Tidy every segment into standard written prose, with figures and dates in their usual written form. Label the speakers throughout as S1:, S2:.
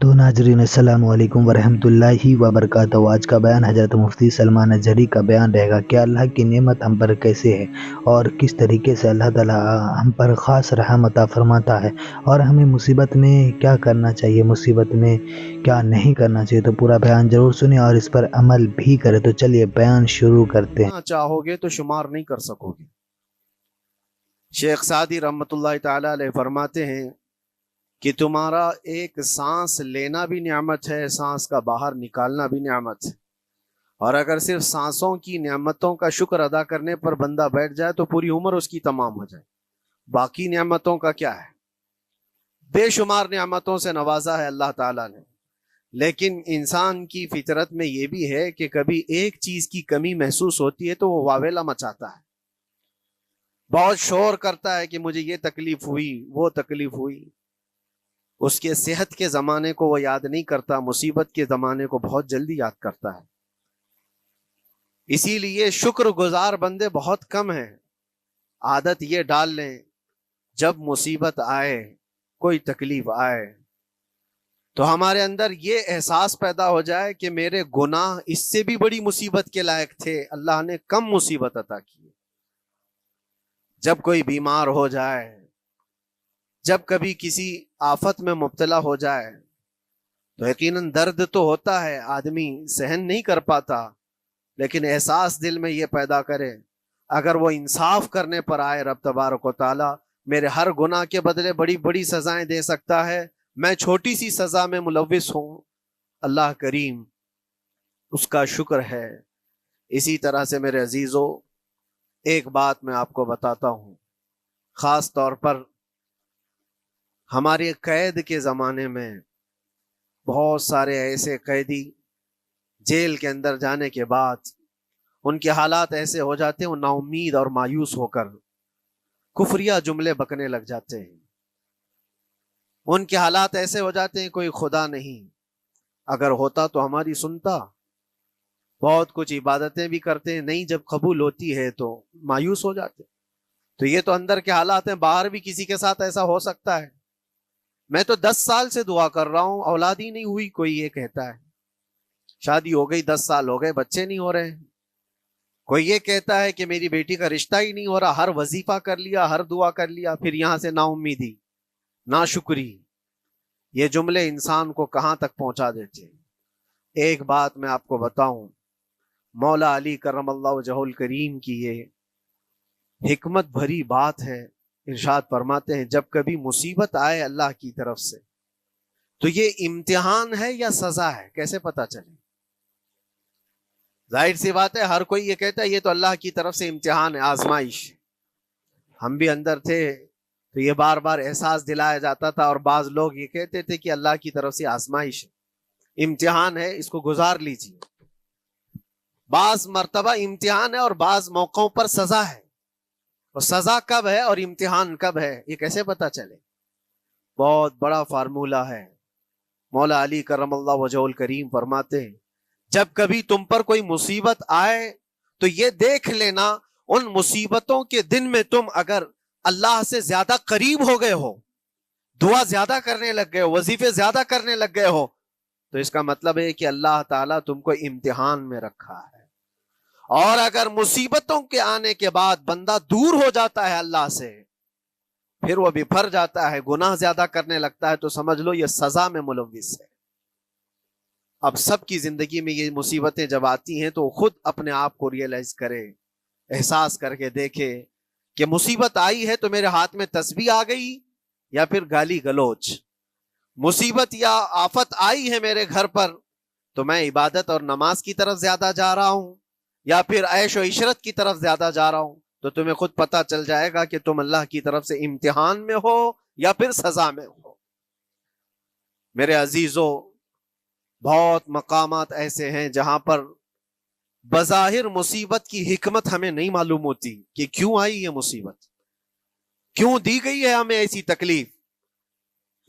S1: تو ناظرین السلام علیکم ورحمۃ اللہ وبرکاتہ۔ آج کا بیان حضرت مفتی سلمان اظہری کا بیان رہے گا کہ اللہ کی نعمت ہم پر کیسے ہے اور کس طریقے سے اللہ تعالی ہم پر خاص رحم عطا فرماتا ہے، اور ہمیں مصیبت میں کیا کرنا چاہیے، مصیبت میں کیا نہیں کرنا چاہیے۔ تو پورا بیان ضرور سنیں اور اس پر عمل بھی کریں۔ تو چلیے بیان شروع کرتے ہیں۔
S2: چاہو گے تو شمار نہیں کر سکو گے۔ شیخ سعدی رحمۃ اللہ تعالی علیہ فرماتے ہیں کہ تمہارا ایک سانس لینا بھی نعمت ہے، سانس کا باہر نکالنا بھی نعمت ہے، اور اگر صرف سانسوں کی نعمتوں کا شکر ادا کرنے پر بندہ بیٹھ جائے تو پوری عمر اس کی تمام ہو جائے۔ باقی نعمتوں کا کیا ہے؟ بے شمار نعمتوں سے نوازا ہے اللہ تعالیٰ نے، لیکن انسان کی فطرت میں یہ بھی ہے کہ کبھی ایک چیز کی کمی محسوس ہوتی ہے تو وہ واویلا مچاتا ہے، بہت شور کرتا ہے کہ مجھے یہ تکلیف ہوئی، وہ تکلیف ہوئی۔ اس کے صحت کے زمانے کو وہ یاد نہیں کرتا، مصیبت کے زمانے کو بہت جلدی یاد کرتا ہے۔ اسی لیے شکر گزار بندے بہت کم ہیں۔ عادت یہ ڈال لیں، جب مصیبت آئے، کوئی تکلیف آئے، تو ہمارے اندر یہ احساس پیدا ہو جائے کہ میرے گناہ اس سے بھی بڑی مصیبت کے لائق تھے، اللہ نے کم مصیبت عطا کی۔ جب کوئی بیمار ہو جائے، جب کبھی کسی آفت میں مبتلا ہو جائے تو یقیناً درد تو ہوتا ہے، آدمی سہن نہیں کر پاتا، لیکن احساس دل میں یہ پیدا کرے اگر وہ انصاف کرنے پر آئے رب تبارک و تعالی میرے ہر گناہ کے بدلے بڑی بڑی سزائیں دے سکتا ہے، میں چھوٹی سی سزا میں ملوث ہوں، اللہ کریم اس کا شکر ہے۔ اسی طرح سے میرے عزیزو، ایک بات میں آپ کو بتاتا ہوں، خاص طور پر ہمارے قید کے زمانے میں بہت سارے ایسے قیدی جیل کے اندر جانے کے بعد ان کے حالات ایسے ہو جاتے ہیں، وہ نا امید اور مایوس ہو کر کفریہ جملے بکنے لگ جاتے ہیں۔ ان کے حالات ایسے ہو جاتے ہیں کوئی خدا نہیں، اگر ہوتا تو ہماری سنتا، بہت کچھ عبادتیں بھی کرتے ہیں، نہیں جب قبول ہوتی ہے تو مایوس ہو جاتے۔ تو یہ تو اندر کے حالات ہیں، باہر بھی کسی کے ساتھ ایسا ہو سکتا ہے۔ میں تو 10 سال سے دعا کر رہا ہوں، اولاد ہی نہیں ہوئی، کوئی یہ کہتا ہے۔ شادی ہو گئی، 10 سال ہو گئے، بچے نہیں ہو رہے ہیں۔ کوئی یہ کہتا ہے کہ میری بیٹی کا رشتہ ہی نہیں ہو رہا، ہر وظیفہ کر لیا، ہر دعا کر لیا، پھر یہاں سے نا امیدی، نا شکری۔ یہ جملے انسان کو کہاں تک پہنچا دیتے ہیں۔ ایک بات میں آپ کو بتاؤں، مولا علی کرم اللہ وجہہ الکریم کی یہ حکمت بھری بات ہے، ارشاد فرماتے ہیں جب کبھی مصیبت آئے اللہ کی طرف سے تو یہ امتحان ہے یا سزا ہے، کیسے پتا چلے؟ ظاہر سی بات ہے، ہر کوئی یہ کہتا ہے یہ تو اللہ کی طرف سے امتحان ہے، آزمائش۔ ہم بھی اندر تھے تو یہ بار بار احساس دلایا جاتا تھا، اور بعض لوگ یہ کہتے تھے کہ اللہ کی طرف سے آزمائش ہے، امتحان ہے، اس کو گزار لیجیے۔ بعض مرتبہ امتحان ہے اور بعض موقعوں پر سزا ہے، اور سزا کب ہے اور امتحان کب ہے یہ کیسے پتا چلے؟ بہت بڑا فارمولہ ہے۔ مولا علی کرم اللہ وجہ الکریم فرماتے ہیں جب کبھی تم پر کوئی مصیبت آئے تو یہ دیکھ لینا ان مصیبتوں کے دن میں تم اگر اللہ سے زیادہ قریب ہو گئے ہو، دعا زیادہ کرنے لگ گئے ہو، وظیفے زیادہ کرنے لگ گئے ہو، تو اس کا مطلب ہے کہ اللہ تعالیٰ تم کو امتحان میں رکھا ہے۔ اور اگر مصیبتوں کے آنے کے بعد بندہ دور ہو جاتا ہے اللہ سے، پھر وہ بپھر جاتا ہے، گناہ زیادہ کرنے لگتا ہے، تو سمجھ لو یہ سزا میں ملوث ہے۔ اب سب کی زندگی میں یہ مصیبتیں جب آتی ہیں تو خود اپنے آپ کو ریئلائز کرے، احساس کر کے دیکھے کہ مصیبت آئی ہے تو میرے ہاتھ میں تسبیح آ گئی یا پھر گالی گلوچ، مصیبت یا آفت آئی ہے میرے گھر پر تو میں عبادت اور نماز کی طرف زیادہ جا رہا ہوں یا پھر عیش و عشرت کی طرف زیادہ جا رہا ہوں، تو تمہیں خود پتا چل جائے گا کہ تم اللہ کی طرف سے امتحان میں ہو یا پھر سزا میں ہو۔ میرے عزیزو، بہت مقامات ایسے ہیں جہاں پر بظاہر مصیبت کی حکمت ہمیں نہیں معلوم ہوتی کہ کیوں آئی یہ مصیبت، کیوں دی گئی ہے ہمیں ایسی تکلیف۔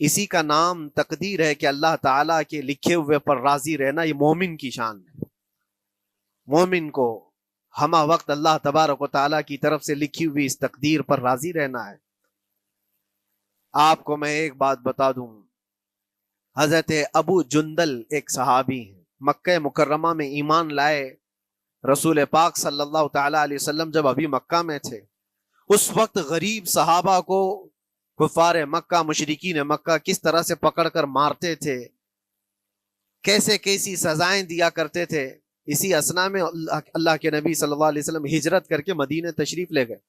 S2: اسی کا نام تقدیر ہے کہ اللہ تعالیٰ کے لکھے ہوئے پر راضی رہنا یہ مومن کی شان ہے. مومن کو ہمہ وقت اللہ تبارک و تعالیٰ کی طرف سے لکھی ہوئی اس تقدیر پر راضی رہنا ہے. آپ کو میں ایک بات بتا دوں، حضرت ابو جندل ایک صحابی ہیں، مکہ مکرمہ میں ایمان لائے. رسول پاک صلی اللہ تعالیٰ علیہ وسلم جب ابھی مکہ میں تھے، اس وقت غریب صحابہ کو کفار مکہ، مشرکین مکہ کس طرح سے پکڑ کر مارتے تھے، کیسے کیسی سزائیں دیا کرتے تھے. اسی اسنا میں اللہ کے نبی صلی اللہ علیہ وسلم ہجرت کر کے مدینہ تشریف لے گئے.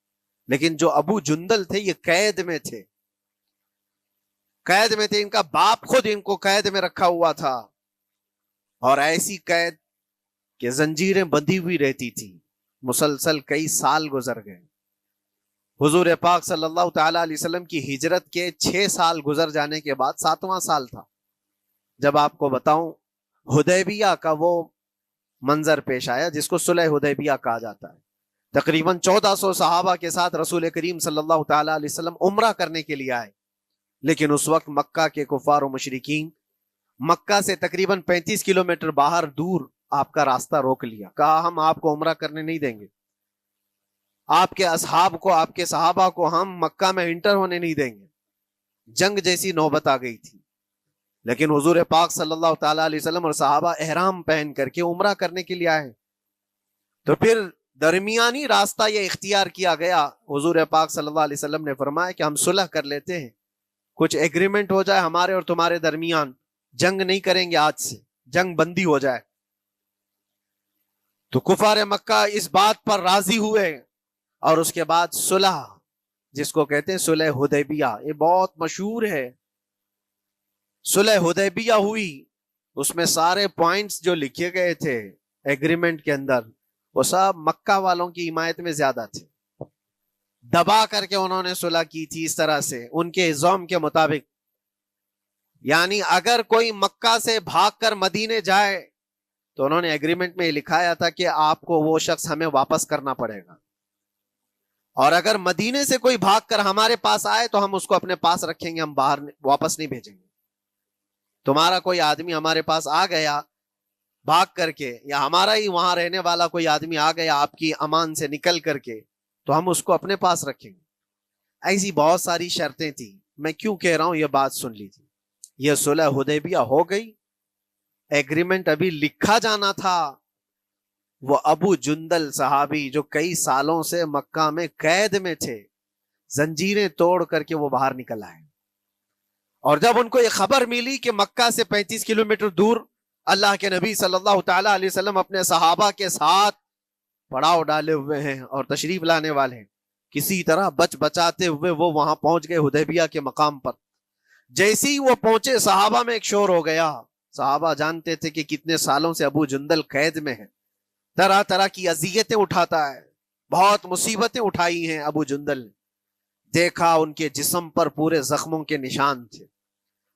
S2: لیکن جو ابو جندل تھے یہ قید میں تھے، قید میں تھے. ان کا باپ خود ان کو قید میں رکھا ہوا تھا، اور ایسی قید کہ زنجیریں بندھی ہوئی رہتی تھی. مسلسل کئی سال گزر گئے. حضور پاک صلی اللہ تعالیٰ علیہ وسلم کی ہجرت کے 6 سال گزر جانے کے بعد 7واں سال تھا جب آپ کو بتاؤں حدیبیہ کا وہ منظر پیش آیا جس کو صلح حدیبیہ کہا جاتا ہے. تقریباً 1400 صحابہ کے ساتھ رسول کریم صلی اللہ تعالیٰ علیہ وسلم عمرہ کرنے کے لیے آئے. لیکن اس وقت مکہ کے کفار و مشرکین مکہ سے تقریباً 35 کلومیٹر باہر دور آپ کا راستہ روک لیا. کہا ہم آپ کو عمرہ کرنے نہیں دیں گے، آپ کے اصحاب کو، آپ کے صحابہ کو ہم مکہ میں انٹر ہونے نہیں دیں گے. جنگ جیسی نوبت آ گئی تھی. لیکن حضور پاک صلی اللہ تعالیٰ علیہ وسلم اور صحابہ احرام پہن کر کے عمرہ کرنے کے لیے آئے. تو پھر درمیانی راستہ یہ اختیار کیا گیا. حضور پاک صلی اللہ علیہ وسلم نے فرمایا کہ ہم صلح کر لیتے ہیں، کچھ ایگریمنٹ ہو جائے ہمارے اور تمہارے درمیان، جنگ نہیں کریں گے، آج سے جنگ بندی ہو جائے. تو کفار مکہ اس بات پر راضی ہوئے، اور اس کے بعد صلح جس کو کہتے ہیں صلح حدیبیہ، یہ بہت مشہور ہے. صلح حدیبیہ ہوئی، اس میں سارے پوائنٹس جو لکھے گئے تھے ایگریمنٹ کے اندر وہ سب مکہ والوں کی حمایت میں زیادہ تھے. دبا کر کے انہوں نے صلح کی تھی اس طرح سے ان کے زوم کے مطابق. یعنی اگر کوئی مکہ سے بھاگ کر مدینے جائے تو انہوں نے ایگریمنٹ میں لکھایا تھا کہ آپ کو وہ شخص ہمیں واپس کرنا پڑے گا، اور اگر مدینے سے کوئی بھاگ کر ہمارے پاس آئے تو ہم اس کو اپنے پاس رکھیں گے، ہم باہر واپس نہیں بھیجیں گے. تمہارا کوئی آدمی ہمارے پاس آ گیا بھاگ کر کے، یا ہمارا ہی وہاں رہنے والا کوئی آدمی آ گیا آپ کی امان سے نکل کر کے، تو ہم اس کو اپنے پاس رکھیں گے. ایسی بہت ساری شرطیں تھیں. میں کیوں کہہ رہا ہوں یہ بات سن لیجیے. یہ صلح حدیبیہ ہو گئی، ایگریمنٹ ابھی لکھا جانا تھا. وہ ابو جندل صحابی جو کئی سالوں سے مکہ میں قید میں تھے، زنجیریں توڑ کر کے وہ باہر نکل آئے. اور جب ان کو یہ خبر ملی کہ مکہ سے 35 کلومیٹر دور اللہ کے نبی صلی اللہ تعالیٰ علیہ وسلم اپنے صحابہ کے ساتھ پڑاؤ ڈالے ہوئے ہیں اور تشریف لانے والے ہیں، کسی طرح بچ بچاتے ہوئے وہ وہاں پہنچ گئے حدیبیہ کے مقام پر. جیسے ہی وہ پہنچے صحابہ میں ایک شور ہو گیا. صحابہ جانتے تھے کہ کتنے سالوں سے ابو جندل قید میں ہے، طرح طرح کی اذیتیں اٹھاتا ہے، بہت مصیبتیں اٹھائی ہیں ابو جندل. دیکھا ان کے جسم پر پورے زخموں کے نشان تھے،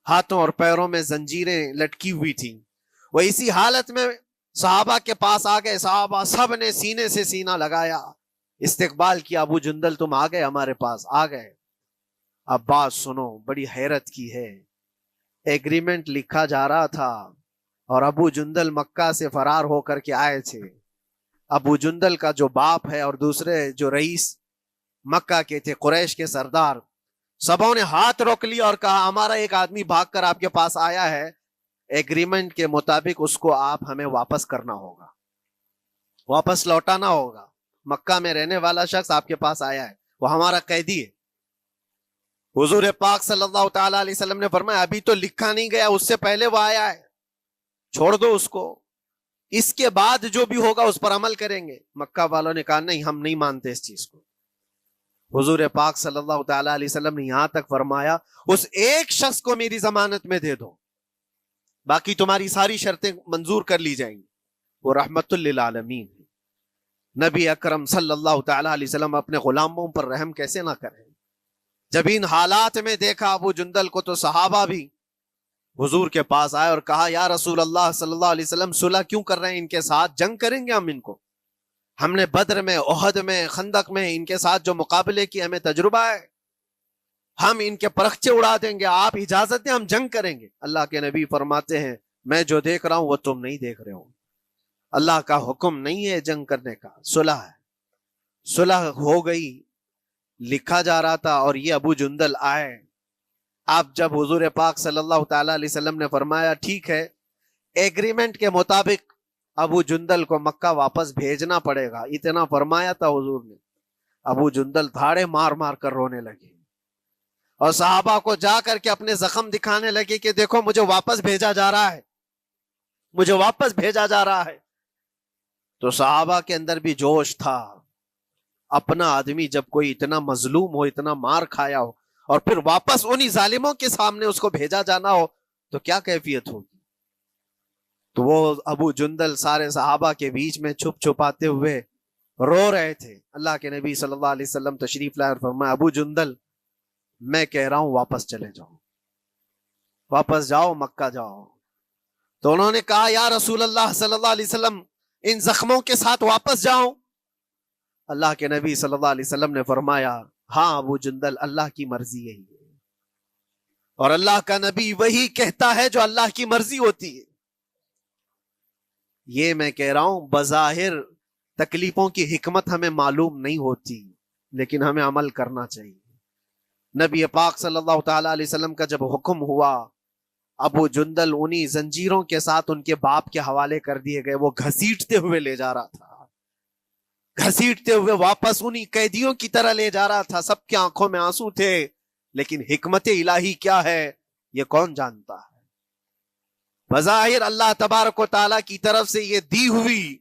S2: ہاتھوں اور پیروں میں زنجیریں لٹکی ہوئی تھیں. وہ اسی حالت میں صحابہ کے پاس آ گئے. صحابہ سب نے سینے سے سینہ لگایا، استقبال کیا. ابو جندل تم آ گئے ہمارے پاس، آ گئے. اب بات سنو، بڑی حیرت کی ہے. ایگریمنٹ لکھا جا رہا تھا اور ابو جندل مکہ سے فرار ہو کر کے آئے تھے. ابو جندل کا جو باپ ہے اور دوسرے جو رئیس مکہ کے تھے، قریش کے سردار، سبوں نے ہاتھ روک لیا اور کہا ہمارا ایک آدمی بھاگ کر آپ کے پاس آیا ہے، ایگریمنٹ کے مطابق اس کو آپ ہمیں واپس کرنا ہوگا، واپس لوٹانا ہوگا. مکہ میں رہنے والا شخص آپ کے پاس آیا ہے، وہ ہمارا قیدی ہے. حضور پاک صلی اللہ تعالیٰ علیہ وسلم نے فرمایا ابھی تو لکھا نہیں گیا، اس سے پہلے وہ آیا ہے، چھوڑ دو اس کو، اس کے بعد جو بھی ہوگا اس پر عمل کریں گے. مکہ والوں نے کہا نہیں، ہم نہیں مانتے اس چیز کو. حضور پاک صلی اللہ تعالیٰ علیہ وسلم نے یہاں تک فرمایا اس ایک شخص کو میری ضمانت میں دے دو، باقی تمہاری ساری شرطیں منظور کر لی جائیں گی. وہ رحمت للعالمین. نبی اکرم صلی اللہ تعالیٰ علیہ وسلم اپنے غلاموں پر رحم کیسے نہ کریں. جب ان حالات میں دیکھا ابو جندل کو تو صحابہ بھی حضور کے پاس آئے اور کہا یا رسول اللہ صلی اللہ علیہ وسلم صلح کیوں کر رہے ہیں ان کے ساتھ؟ جنگ کریں گے ہم ان کو، ہم نے بدر میں، احد میں، خندق میں ان کے ساتھ جو مقابلے کی ہمیں تجربہ ہے. ہم ان کے پرخچے اڑا دیں گے، آپ اجازت دیں ہم جنگ کریں گے۔ اللہ کے نبی فرماتے ہیں میں جو دیکھ رہا ہوں وہ تم نہیں دیکھ رہے ہو، اللہ کا حکم نہیں ہے جنگ کرنے کا، صلح ہے۔ صلح ہو گئی، لکھا جا رہا تھا، اور یہ ابو جندل آئے۔ اب جب حضور پاک صلی اللہ تعالی علیہ وسلم نے فرمایا ٹھیک ہے، ایگریمنٹ کے مطابق ابو جندل کو مکہ واپس بھیجنا پڑے گا، اتنا فرمایا تھا حضور نے، ابو جندل دھاڑے مار مار کر رونے لگے، اور صحابہ کو جا کر کے اپنے زخم دکھانے لگے کہ دیکھو مجھے واپس بھیجا جا رہا ہے، مجھے واپس بھیجا جا رہا ہے۔ تو صحابہ کے اندر بھی جوش تھا، اپنا آدمی جب کوئی اتنا مظلوم ہو، اتنا مار کھایا ہو، اور پھر واپس انہی ظالموں کے سامنے اس کو بھیجا جانا ہو تو کیا کیفیت ہوگی۔ تو وہ ابو جندل سارے صحابہ کے بیچ میں چھپ چھپاتے ہوئے رو رہے تھے۔ اللہ کے نبی صلی اللہ علیہ وسلم تشریف لائے اور فرمایا ابو جندل میں کہہ رہا ہوں واپس چلے جاؤ، واپس جاؤ، مکہ جاؤ۔ تو انہوں نے کہا یا رسول اللہ صلی اللہ علیہ وسلم ان زخموں کے ساتھ واپس جاؤ؟ اللہ کے نبی صلی اللہ علیہ وسلم نے فرمایا ہاں ابو جندل، اللہ کی مرضی یہی ہے، اور اللہ کا نبی وہی کہتا ہے جو اللہ کی مرضی ہوتی ہے۔ یہ میں کہہ رہا ہوں بظاہر تکلیفوں کی حکمت ہمیں معلوم نہیں ہوتی، لیکن ہمیں عمل کرنا چاہیے۔ نبی پاک صلی اللہ تعالی علیہ وسلم کا جب حکم ہوا، ابو جندل انہی زنجیروں کے ساتھ ان کے باپ کے حوالے کر دیے گئے، وہ گھسیٹتے ہوئے لے جا رہا تھا، گھسیٹتے ہوئے واپس انہی قیدیوں کی طرح لے جا رہا تھا۔ سب کی آنکھوں میں آنسو تھے، لیکن حکمت الہی کیا ہے یہ کون جانتا ہے۔ بظاہر اللہ تبارک و تعالیٰ کی طرف سے یہ دی ہوئی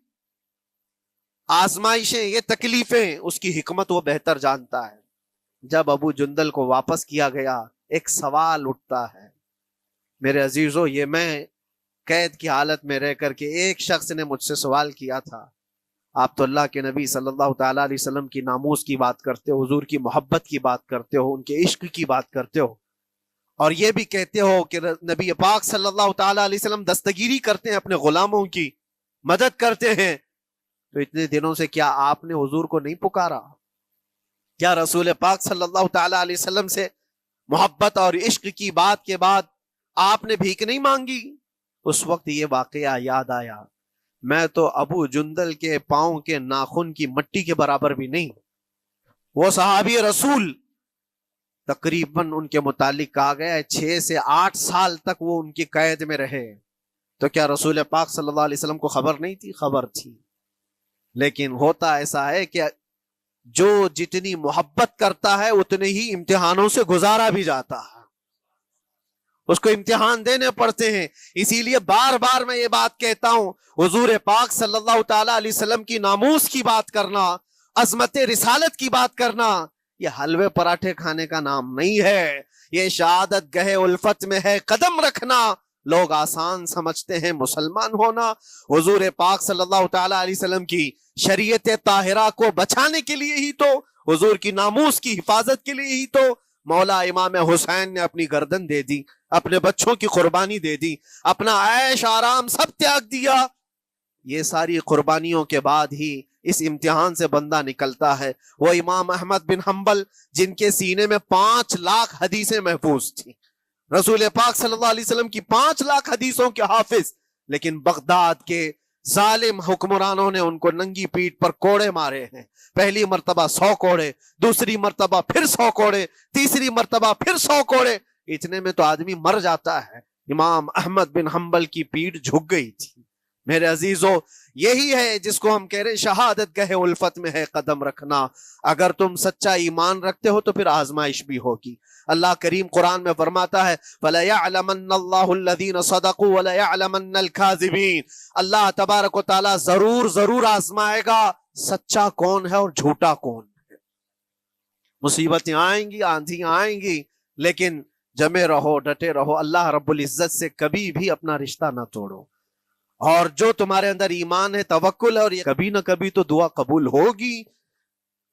S2: آزمائشیں، یہ تکلیفیں، اس کی حکمت وہ بہتر جانتا ہے۔ جب ابو جندل کو واپس کیا گیا، ایک سوال اٹھتا ہے میرے عزیزو، یہ میں قید کی حالت میں رہ کر کے ایک شخص نے مجھ سے سوال کیا تھا، آپ تو اللہ کے نبی صلی اللہ تعالیٰ علیہ وسلم کی ناموس کی بات کرتے ہو، حضور کی محبت کی بات کرتے ہو، ان کے عشق کی بات کرتے ہو، اور یہ بھی کہتے ہو کہ نبی پاک صلی اللہ تعالیٰ علیہ وسلم دستگیری کرتے ہیں، اپنے غلاموں کی مدد کرتے ہیں، تو اتنے دنوں سے کیا آپ نے حضور کو نہیں پکارا؟ کیا رسول پاک صلی اللہ تعالیٰ علیہ وسلم سے محبت اور عشق کی بات کے بعد آپ نے بھیک نہیں مانگی؟ اس وقت یہ واقعہ یاد آیا، میں تو ابو جندل کے پاؤں کے ناخن کی مٹی کے برابر بھی نہیں۔ وہ صحابی رسول تقریباً ان کے متعلق کہا گیا ہے 6 سے 8 سال تک وہ ان کی قید میں رہے، تو کیا رسول پاک صلی اللہ علیہ وسلم کو خبر نہیں تھی؟ خبر تھی، لیکن ہوتا ایسا ہے کہ جو جتنی محبت کرتا ہے اتنے ہی امتحانوں سے گزارا بھی جاتا ہے، اس کو امتحان دینے پڑتے ہیں۔ اسی لیے بار بار میں یہ بات کہتا ہوں، حضور پاک صلی اللہ تعالی علیہ وسلم کی ناموس کی بات کرنا، عظمت رسالت کی بات کرنا، یہ حلوے پراٹھے کھانے کا نام نہیں ہے، یہ شہادت گہے الفت میں ہے قدم رکھنا۔ لوگ آسان سمجھتے ہیں مسلمان ہونا، حضور پاک صلی اللہ تعالی علیہ وسلم کی شریعت طاہرہ کو بچانے کے لیے ہی تو، حضور کی ناموس کی حفاظت کے لیے ہی تو مولا امام حسین نے اپنی گردن دے دی، اپنے بچوں کی قربانی دے دی، اپنا عیش آرام سب تیاگ دیا۔ یہ ساری قربانیوں کے بعد ہی اس امتحان سے بندہ نکلتا ہے۔ وہ امام احمد بن حنبل جن کے سینے میں 5 لاکھ حدیثیں محفوظ تھیں، رسول پاک صلی اللہ علیہ وسلم کی 5 لاکھ حدیثوں کے حافظ، لیکن بغداد کے ظالم حکمرانوں نے ان کو ننگی پیٹھ پر کوڑے مارے ہیں، پہلی مرتبہ 100 کوڑے، دوسری مرتبہ پھر 100 کوڑے، تیسری مرتبہ پھر 100 کوڑے، اتنے میں تو آدمی مر جاتا ہے۔ امام احمد بن حنبل کی پیٹھ جھک گئی تھی۔ میرے عزیزو، یہی ہے جس کو ہم کہہ رہے ہیں شہادت گہے الفت میں ہے قدم رکھنا۔ اگر تم سچا ایمان رکھتے ہو تو پھر آزمائش بھی ہوگی۔ اللہ کریم قرآن میں فرماتا ہے فَلَيَعْلَمَنَّ اللَّهُ الَّذِينَ صَدَقُوا وَلَيَعْلَمَنَّ الْكَاذِبِينَ۔ اللہ تبارک و تعالیٰ ضرور آزمائے گا سچا کون ہے اور جھوٹا کون ہے۔ مصیبتیں آئیں گی، آندھیاں آئیں گی، لیکن جمے رہو، ڈٹے رہو، اللہ رب العزت سے کبھی بھی اپنا رشتہ نہ توڑو، اور جو تمہارے اندر ایمان ہے، توکل ہے، اور کبھی نہ کبھی تو دعا قبول ہوگی۔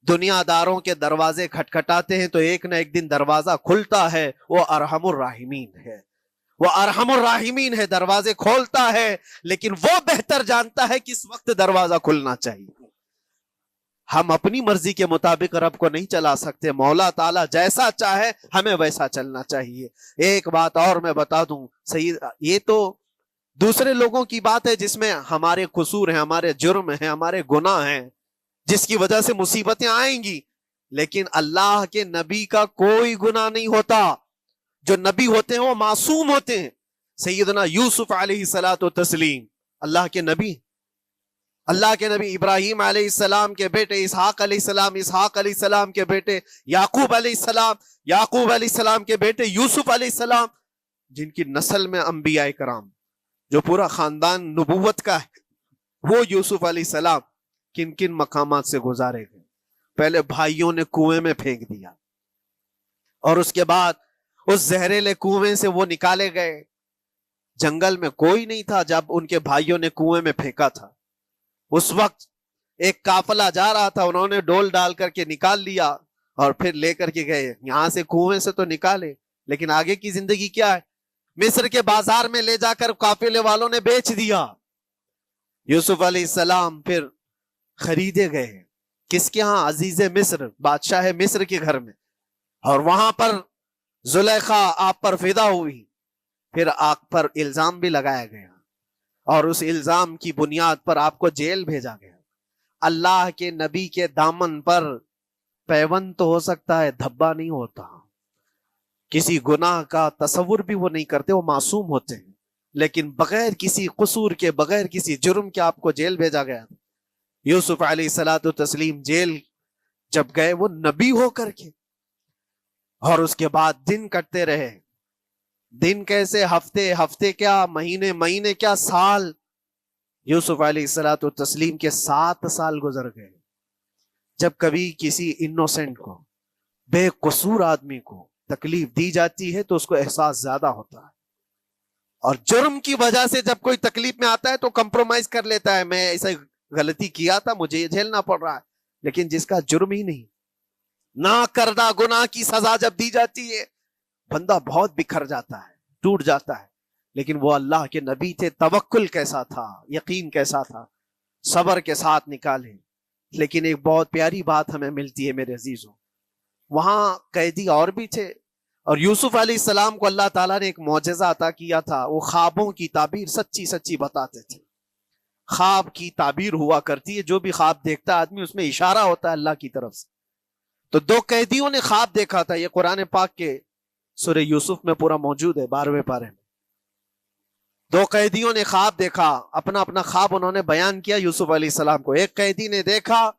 S2: دنیا داروں کے دروازے کھٹکھٹاتے ہیں تو ایک نہ ایک دن دروازہ کھلتا ہے، وہ ارحم الراحمین ہے، وہ ارحم الراحمین ہے، دروازے کھولتا ہے، لیکن وہ بہتر جانتا ہے کس وقت دروازہ کھلنا چاہیے۔ ہم اپنی مرضی کے مطابق رب کو نہیں چلا سکتے. مولا تعالیٰ جیسا چاہے ہمیں ویسا چلنا چاہیے. ایک بات اور میں بتا دوں سید، یہ تو دوسرے لوگوں کی بات ہے جس میں ہمارے قصور ہیں، ہمارے جرم ہیں، ہمارے گناہ ہیں، جس کی وجہ سے مصیبتیں آئیں گی. لیکن اللہ کے نبی کا کوئی گناہ نہیں ہوتا. جو نبی ہوتے ہیں وہ معصوم ہوتے ہیں. سیدنا یوسف علیہ الصلوۃ والتسلیم اللہ کے نبی، اللہ کے نبی ابراہیم علیہ السلام کے بیٹے اسحاق علیہ السلام، اسحاق علیہ السلام کے بیٹے یعقوب علیہ السلام، یعقوب علیہ السلام کے بیٹے یوسف علیہ السلام، جن کی نسل میں انبیاء کرام، جو پورا خاندان نبوت کا ہے، وہ یوسف علیہ السلام کن کن مقامات سے گزارے گئے. پہلے بھائیوں نے کنویں میں پھینک دیا، اور اس کے بعد اس زہریلے کنویں سے وہ نکالے گئے. جنگل میں کوئی نہیں تھا جب ان کے بھائیوں نے کنویں میں پھینکا تھا. اس وقت ایک قافلہ جا رہا تھا، انہوں نے ڈول ڈال کر کے نکال لیا اور پھر لے کر کے گئے. یہاں سے کنویں سے تو نکالے، لیکن آگے کی زندگی کیا ہے؟ مصر کے بازار میں لے جا کر قافلے والوں نے بیچ دیا. یوسف علیہ السلام پھر خریدے گئے. کس کے ہاں؟ عزیز مصر، بادشاہ مصر کے گھر میں. اور وہاں پر زلیخا آپ پر فدا ہوئی. پھر آپ پر الزام بھی لگایا گیا، اور اس الزام کی بنیاد پر آپ کو جیل بھیجا گیا. اللہ کے نبی کے دامن پر پیوند تو ہو سکتا ہے، دھبا نہیں ہوتا. کسی گناہ کا تصور بھی وہ نہیں کرتے، وہ معصوم ہوتے ہیں. لیکن بغیر کسی قصور کے، بغیر کسی جرم کے آپ کو جیل بھیجا گیا. یوسف علیہ الصلوۃ والتسلیم جیل جب گئے، وہ نبی ہو کر کے، اور اس کے بعد دن کٹتے رہے. دن کیسے؟ ہفتے، ہفتے کیا مہینے، مہینے کیا سال. یوسف علیہ الصلوۃ والتسلیم کے 7 سال گزر گئے. جب کبھی کسی انوسنٹ کو، بے قصور آدمی کو تکلیف دی جاتی ہے تو اس کو احساس زیادہ ہوتا ہے. اور جرم کی وجہ سے جب کوئی تکلیف میں آتا ہے تو کمپرومائز کر لیتا ہے، میں ایسا غلطی کیا تھا، مجھے یہ جھیلنا پڑ رہا ہے. لیکن جس کا جرم ہی نہیں، نہ کردہ گناہ کی سزا جب دی جاتی ہے، بندہ بہت بکھر جاتا ہے، ٹوٹ جاتا ہے. لیکن وہ اللہ کے نبی تھے. توکل کیسا تھا، یقین کیسا تھا، صبر کے ساتھ نکالے. لیکن ایک بہت پیاری بات ہمیں ملتی ہے میرے عزیزوں، وہاں قیدی اور بھی تھے، اور یوسف علیہ السلام کو اللہ تعالیٰ نے ایک معجزہ عطا کیا تھا. وہ خوابوں کی تعبیر سچی سچی بتاتے تھے. خواب کی تعبیر ہوا کرتی ہے، جو بھی خواب دیکھتا آدمی اس میں اشارہ ہوتا ہے اللہ کی طرف سے. تو 2 قیدیوں نے خواب دیکھا تھا. یہ قرآن پاک کے سورہ یوسف میں پورا موجود ہے، 12ویں پارے میں. 2 قیدیوں نے خواب دیکھا، اپنا اپنا خواب انہوں نے بیان کیا یوسف علیہ السلام کو. ایک قیدی نے دیکھا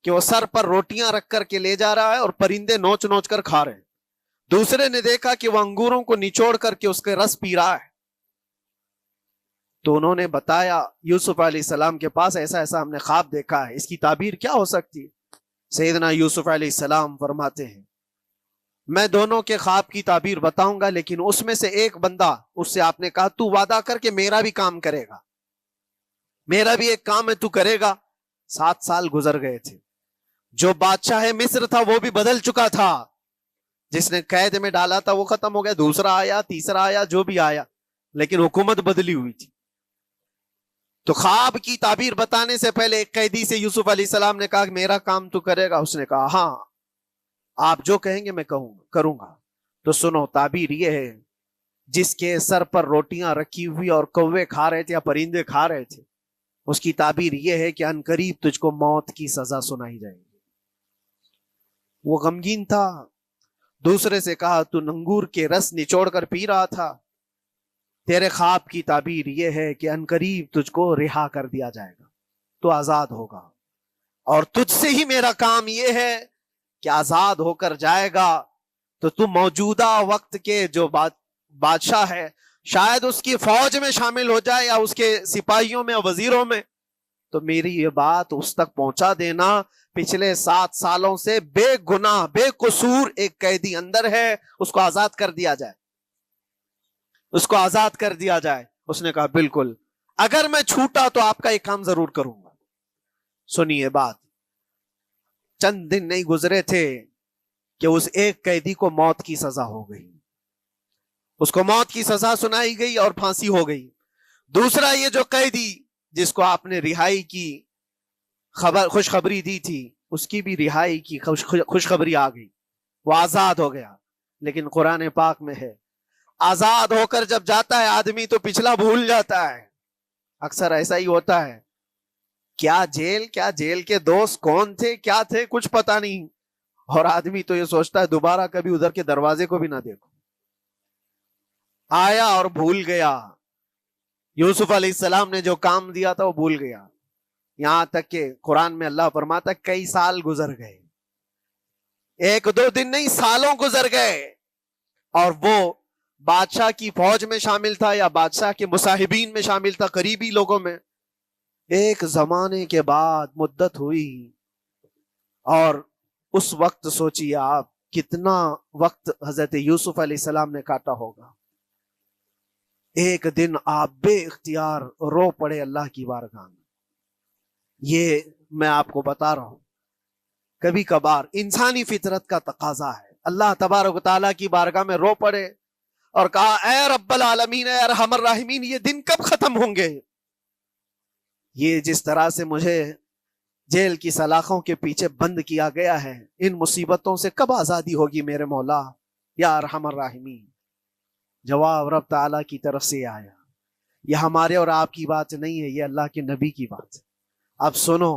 S2: کہ وہ سر پر روٹیاں رکھ کر کے لے جا رہا ہے اور پرندے نوچ نوچ کر کھا رہے ہیں. دوسرے نے دیکھا کہ وہ انگوروں کو نچوڑ کر کے اس کے رس پی رہا ہے. تو انہوں نے بتایا یوسف علیہ السلام کے پاس، ایسا ایسا ہم نے خواب دیکھا ہے، اس کی تعبیر کیا ہو سکتی ہے؟ سیدنا یوسف علیہ السلام فرماتے ہیں، میں دونوں کے خواب کی تعبیر بتاؤں گا، لیکن اس میں سے ایک بندہ، اس سے آپ نے کہا تو وعدہ کر کے میرا بھی کام کرے گا، میرا بھی ایک کام ہے تو کرے گا. 7 سال گزر گئے تھے. جو بادشاہ مصر تھا وہ بھی بدل چکا تھا. جس نے قید میں ڈالا تھا وہ ختم ہو گیا، دوسرا آیا، تیسرا آیا، جو بھی آیا، لیکن حکومت بدلی ہوئی تھی. تو خواب کی تعبیر بتانے سے پہلے ایک قیدی سے یوسف علیہ السلام نے کہا کہ میرا کام تو کرے گا. اس نے کہا ہاں، آپ جو کہیں گے میں کروں گا. تو سنو، تعبیر یہ ہے، جس کے سر پر روٹیاں رکھی ہوئی اور کوے کھا رہے تھے یا پرندے کھا رہے تھے، اس کی تعبیر یہ ہے کہ عنقریب تجھ کو موت کی سزا سنائی جائے گی. وہ غمگین تھا. دوسرے سے کہا تو انگور کے رس نچوڑ کر پی رہا تھا، تیرے خواب کی تعبیر یہ ہے کہ عنقریب تجھ کو رہا کر دیا جائے گا، تو آزاد ہوگا. اور تجھ سے ہی میرا کام یہ ہے کہ آزاد ہو کر جائے گا تو تم موجودہ وقت کے جو بادشاہ ہے، شاید اس کی فوج میں شامل ہو جائے یا اس کے سپاہیوں میں، وزیروں میں. تو میری یہ بات اس تک پہنچا دینا، پچھلے 7 سالوں سے بے گناہ بے قصور ایک قیدی اندر ہے، اس کو آزاد کر دیا جائے، اس کو آزاد کر دیا جائے. اس نے کہا بالکل، اگر میں چھوٹا تو آپ کا ایک کام ضرور کروں گا. سنیے بات، چند دن نہیں گزرے تھے کہ اس ایک قیدی کو موت کی سزا ہو گئی. اس کو موت کی سزا سنائی گئی اور پھانسی ہو گئی. دوسرا یہ جو قیدی جس کو آپ نے رہائی کی خوشخبری دی تھی، اس کی بھی رہائی کی خوشخبری آ گئی، وہ آزاد ہو گیا. لیکن قرآن پاک میں ہے آزاد ہو کر جب جاتا ہے آدمی تو پچھلا بھول جاتا ہے. اکثر ایسا ہی ہوتا ہے. کیا جیل کے دوست کون تھے کیا تھے کچھ پتا نہیں، اور آدمی تو یہ سوچتا ہے دوبارہ کبھی ادھر کے دروازے کو بھی نہ دیکھو. آیا اور بھول گیا. یوسف علیہ السلام نے جو کام دیا تھا وہ بھول گیا. یہاں تک کہ قرآن میں اللہ فرماتا کئی سال گزر گئے، 1-2 دن نہیں، سالوں گزر گئے. اور وہ بادشاہ کی فوج میں شامل تھا یا بادشاہ کے مصاحبین میں شامل تھا، قریبی لوگوں میں. ایک زمانے کے بعد مدت ہوئی، اور اس وقت سوچیے آپ کتنا وقت حضرت یوسف علیہ السلام نے کاٹا ہوگا. ایک دن آپ بے اختیار رو پڑے اللہ کی بارگاہ میں. یہ میں آپ کو بتا رہا ہوں، کبھی کبھار انسانی فطرت کا تقاضا ہے. اللہ تبارک و تعالیٰ کی بارگاہ میں رو پڑے اور کہا اے رب العالمین، اے ارحم الراحمین، یہ دن کب ختم ہوں گے؟ یہ جس طرح سے مجھے جیل کی سلاخوں کے پیچھے بند کیا گیا ہے، ان مصیبتوں سے کب آزادی ہوگی میرے مولا یا ارحم الراحمین؟ جواب رب تعالیٰ کی طرف سے آیا. یہ ہمارے اور آپ کی بات نہیں ہے، یہ اللہ کے نبی کی بات ہے. اب سنو،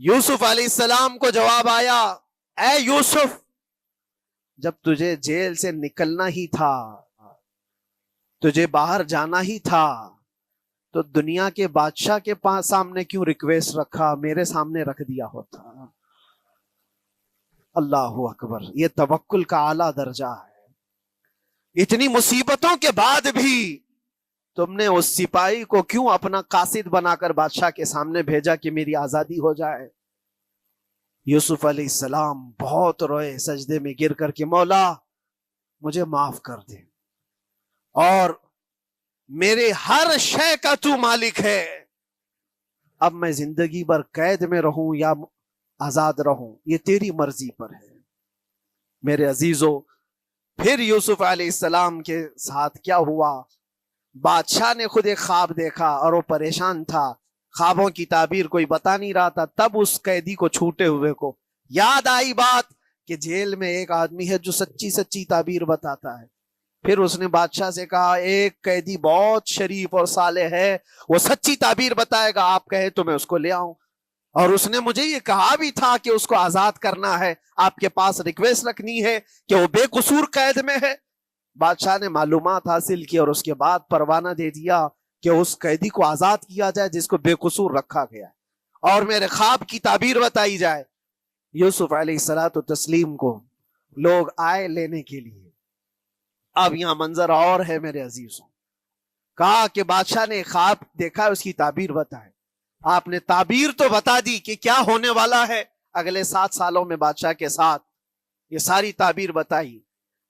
S2: یوسف علیہ السلام کو جواب آیا اے یوسف، جب تجھے جیل سے نکلنا ہی تھا، تجھے باہر جانا ہی تھا، تو دنیا کے بادشاہ کے پاس سامنے کیوں ریکویسٹ رکھا، میرے سامنے رکھ دیا ہوتا. اللہ اکبر، یہ توکل کا اعلیٰ درجہ ہے. اتنی مصیبتوں کے بعد بھی تم نے اس سپاہی کو کیوں اپنا قاصد بنا کر بادشاہ کے سامنے بھیجا کہ میری آزادی ہو جائے؟ یوسف علیہ السلام بہت روئے سجدے میں گر کر کے، مولا مجھے معاف کر دے، اور میرے ہر شے کا تو مالک ہے. اب میں زندگی بھر قید میں رہوں یا آزاد رہوں یہ تیری مرضی پر ہے. میرے عزیزو، پھر یوسف علیہ السلام کے ساتھ کیا ہوا؟ بادشاہ نے خود ایک خواب دیکھا اور وہ پریشان تھا، خوابوں کی تعبیر کوئی بتا نہیں رہا تھا. تب اس قیدی کو چھوٹے ہوئے کو یاد آئی بات کہ جیل میں ایک آدمی ہے جو سچی سچی تعبیر بتاتا ہے. پھر اس نے بادشاہ سے کہا ایک قیدی بہت شریف اور صالح ہے، وہ سچی تعبیر بتائے گا، آپ کہے تو میں اس کو لے آؤں. اور اس نے مجھے یہ کہا بھی تھا کہ اس کو آزاد کرنا ہے، آپ کے پاس ریکویسٹ رکھنی ہے کہ وہ بے قصور قید میں ہے. بادشاہ نے معلومات حاصل کی اور اس کے بعد پروانہ دے دیا کہ اس قیدی کو آزاد کیا جائے جس کو بے قصور رکھا گیا ہے، اور میرے خواب کی تعبیر بتائی جائے. یوسف علیہ الصلوۃ والتسلیم کو لوگ آئے لینے کے لیے. اب یہاں منظر اور ہے میرے عزیزوں. کہا کہ بادشاہ نے خواب دیکھا، اس کی تعبیر بتائے. آپ نے تعبیر تو بتا دی کہ کیا ہونے والا ہے اگلے 7 سالوں میں بادشاہ کے ساتھ، یہ ساری تعبیر بتائی.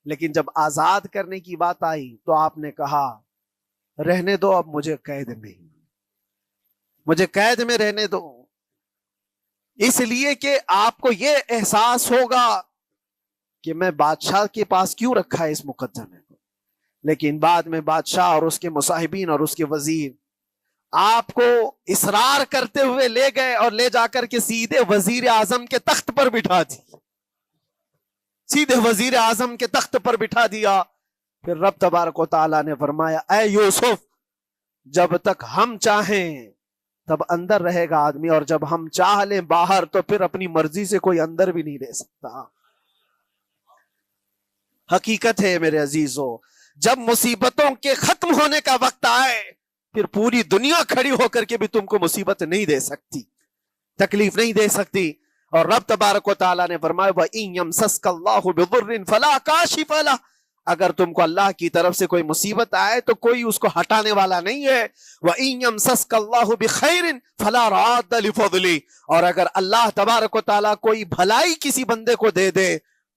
S2: لیکن جب آزاد کرنے کی بات آئی تو آپ نے کہا رہنے دو، اب مجھے قید میں رہنے دو، اس لیے کہ آپ کو یہ احساس ہوگا کہ میں بادشاہ کے پاس کیوں رکھا ہے اس مقدمے کو. لیکن بعد میں بادشاہ اور اس کے مصاحبین اور اس کے وزیر آپ کو اصرار کرتے ہوئے لے گئے اور لے جا کر کے سیدھے وزیر اعظم کے تخت پر بٹھا دی. سیدھے وزیر اعظم کے تخت پر بٹھا دیا. پھر رب تبارک و تعالیٰ نے فرمایا اے یوسف، جب تک ہم چاہیں تب اندر رہے گا آدمی، اور جب ہم چاہ لیں باہر تو پھر اپنی مرضی سے کوئی اندر بھی نہیں رہ سکتا. حقیقت ہے میرے عزیزو، جب مصیبتوں کے ختم ہونے کا وقت آئے پھر پوری دنیا کھڑی ہو کر کے بھی تم کو مصیبت نہیں دے سکتی، تکلیف نہیں دے سکتی. اور رب تبارک و تعالیٰ نے فرمایا وَإِن يَمْسَسْكَ اللَّهُ بِضُرٍّ فَلَا كَاشِفَ لَهُ، اگر تم کو اللہ کی طرف سے کوئی مصیبت آئے تو کوئی اس کو ہٹانے والا نہیں ہے. وَإِن يَمْسَسْكَ اللَّهُ بِخَيْرٍ فَلَا رَادَّ لِفَضْلِهِ، اور اگر اللہ تبارک و تعالیٰ کوئی بھلائی کسی بندے کو دے دے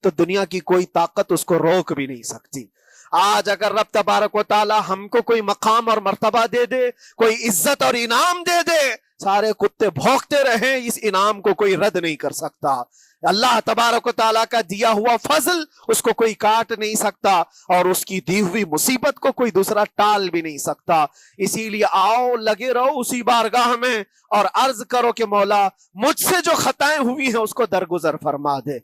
S2: تو دنیا کی کوئی طاقت اس کو روک بھی نہیں سکتی. آج اگر رب تبارک و تعالیٰ ہم کو کوئی مقام اور مرتبہ دے دے، کوئی عزت اور انعام دے دے، سارے کتے بھونکتے رہیں، اس انعام کو کوئی رد نہیں کر سکتا۔ اللہ تبارک و تعالیٰ کا دیا ہوا فضل اس کو کوئی کاٹ نہیں سکتا، اور اس کی دی ہوئی مصیبت کو کوئی دوسرا ٹال بھی نہیں سکتا۔ اسی لیے آؤ لگے رہو اسی بارگاہ میں اور عرض کرو کہ مولا مجھ سے جو خطائیں ہوئی ہیں اس کو درگزر فرما دے۔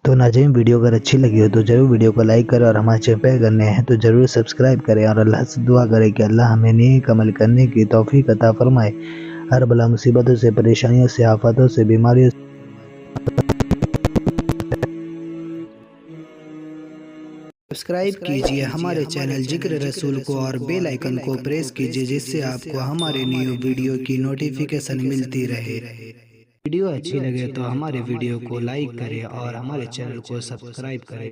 S1: تو ناظرین، ویڈیو اگر اچھی لگی ہو تو ضرور ویڈیو کو لائک کریں، اور ہمارے چینل پہ اگر نئے ہیں تو ضرور سبسکرائب کریں، اور اللہ سے دعا کریں کہ اللہ ہمیں نیک عمل کرنے کی توفیق عطا فرمائے، ہر بلا مصیبتوں سے، پریشانیوں سے، آفاتوں سے، بیماریوں سے۔
S3: سبسکرائب کیجئے ہمارے چینل ذکر رسول کو اور بیل آئیکن کو پریس کیجئے، جس سے آپ کو ہمارے نیو ویڈیو کی نوٹیفیکیشن ملتی رہے۔ ویڈیو اچھی لگے تو ہمارے ویڈیو کو لائک کریں اور ہمارے چینل کو سبسکرائب کریں۔